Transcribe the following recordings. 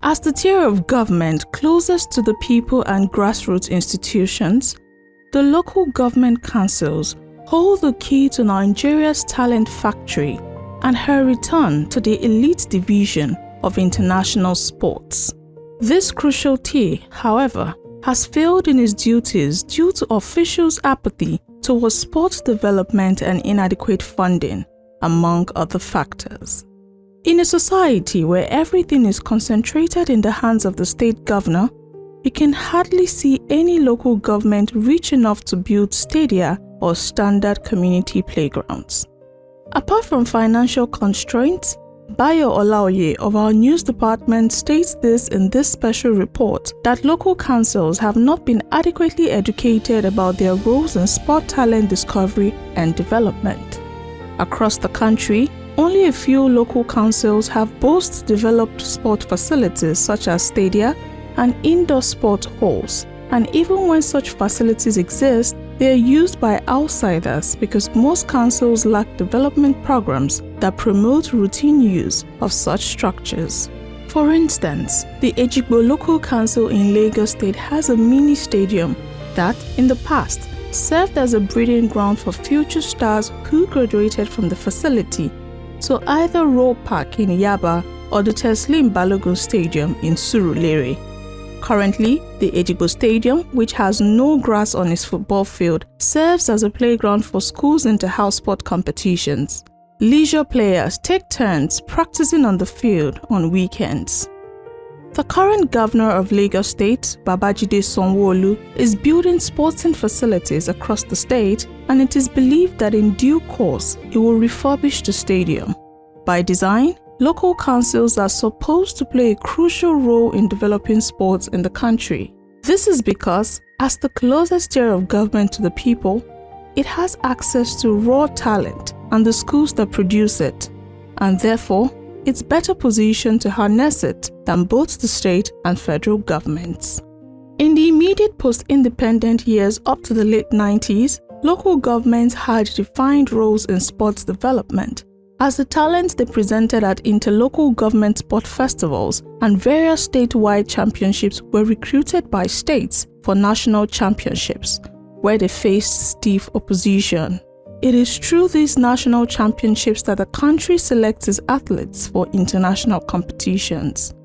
As the tier of government closest to the people and grassroots institutions, the local government councils hold the key to Nigeria's talent factory and her return to the elite division of international sports. This crucial tier, however, has failed in its duties due to officials' apathy towards sports development and inadequate funding, among other factors. In a society where everything is concentrated in the hands of the state governor, you can hardly see any local government rich enough to build stadia or standard community playgrounds. Apart from financial constraints, Bayo Olaoye of our news department states this in this special report that local councils have not been adequately educated about their roles in sport talent discovery and development. Across the country, only a few local councils have both developed sport facilities such as stadia and indoor sport halls, and even when such facilities exist, they are used by outsiders because most councils lack development programs that promote routine use of such structures. For instance, the Ejigbo Local Council in Lagos State has a mini stadium that, in the past, served as a breeding ground for future stars who graduated from the facility to either Roe Park in Yaba or the Teslim Balogun Stadium in Surulere. Currently, the Ejigbo Stadium, which has no grass on its football field, serves as a playground for schools inter-house sport competitions. Leisure players take turns practicing on the field on weekends. The current governor of Lagos State, Babajide Sanwo-Olu, is building sporting facilities across the state, and it is believed that in due course, he will refurbish the stadium. By design, local councils are supposed to play a crucial role in developing sports in the country. This is because, as the closest tier of government to the people, it has access to raw talent and the schools that produce it, and therefore, it's better positioned to harness it than both the state and federal governments. In the immediate post-independent years up to the late 90s, local governments had defined roles in sports development, as the talents they presented at interlocal government sport festivals and various statewide championships were recruited by states for national championships, where they faced stiff opposition. It is through these national championships that the country selects its athletes for international competitions.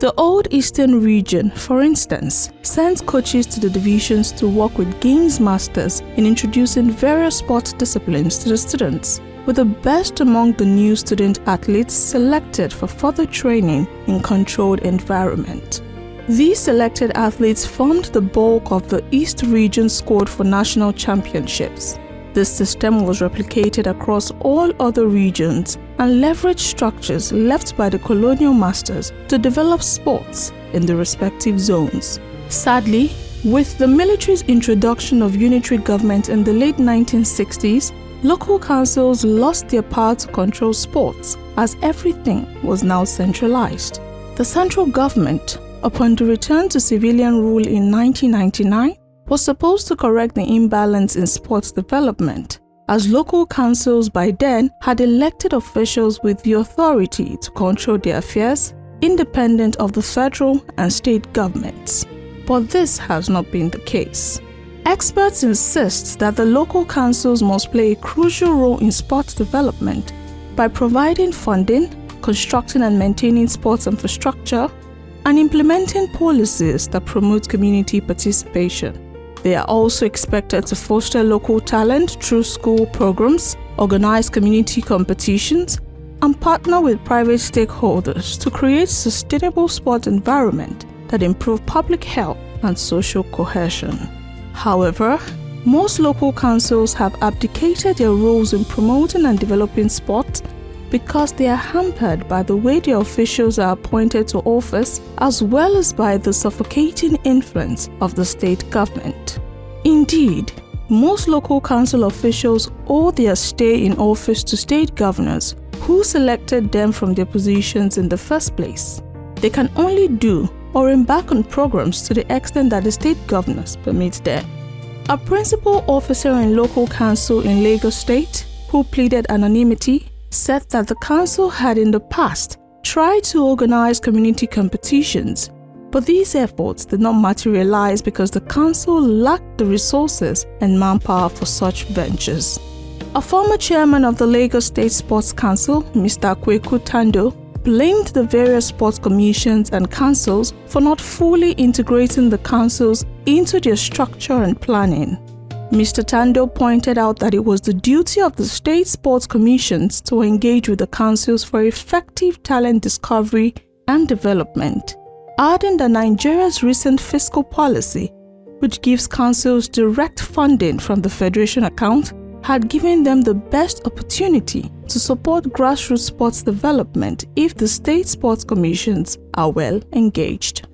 The Old Eastern region, for instance, sends coaches to the divisions to work with games masters in introducing various sport disciplines to the students, with the best among the new student athletes selected for further training in controlled environment. These selected athletes formed the bulk of the East region squad for national championships. This system was replicated across all other regions and leveraged structures left by the colonial masters to develop sports in the respective zones. Sadly, with the military's introduction of unitary government in the late 1960s, local councils lost their power to control sports as everything was now centralized. The central government, upon the return to civilian rule in 1999, was supposed to correct the imbalance in sports development, as local councils by then had elected officials with the authority to control their affairs, independent of the federal and state governments. But this has not been the case. Experts insist that the local councils must play a crucial role in sports development by providing funding, constructing and maintaining sports infrastructure, and implementing policies that promote community participation. They are also expected to foster local talent through school programs, organize community competitions, and partner with private stakeholders to create sustainable sport environment that improve public health and social cohesion. However, most local councils have abdicated their roles in promoting and developing sport because they are hampered by the way their officials are appointed to office, as well as by the suffocating influence of the state government. Indeed, most local council officials owe their stay in office to state governors who selected them from their positions in the first place. They can only do or embark on programs to the extent that the state governors permit them. A principal officer in local council in Lagos State, who pleaded anonymity, said that the council had in the past tried to organize community competitions, but these efforts did not materialize because the council lacked the resources and manpower for such ventures. A former chairman of the Lagos State Sports Council, Mr. Kweku Tando, blamed the various sports commissions and councils for not fully integrating the councils into their structure and planning. Mr. Tando pointed out that it was the duty of the state sports commissions to engage with the councils for effective talent discovery and development, adding that Nigeria's recent fiscal policy, which gives councils direct funding from the federation account, had given them the best opportunity to support grassroots sports development if the state sports commissions are well engaged.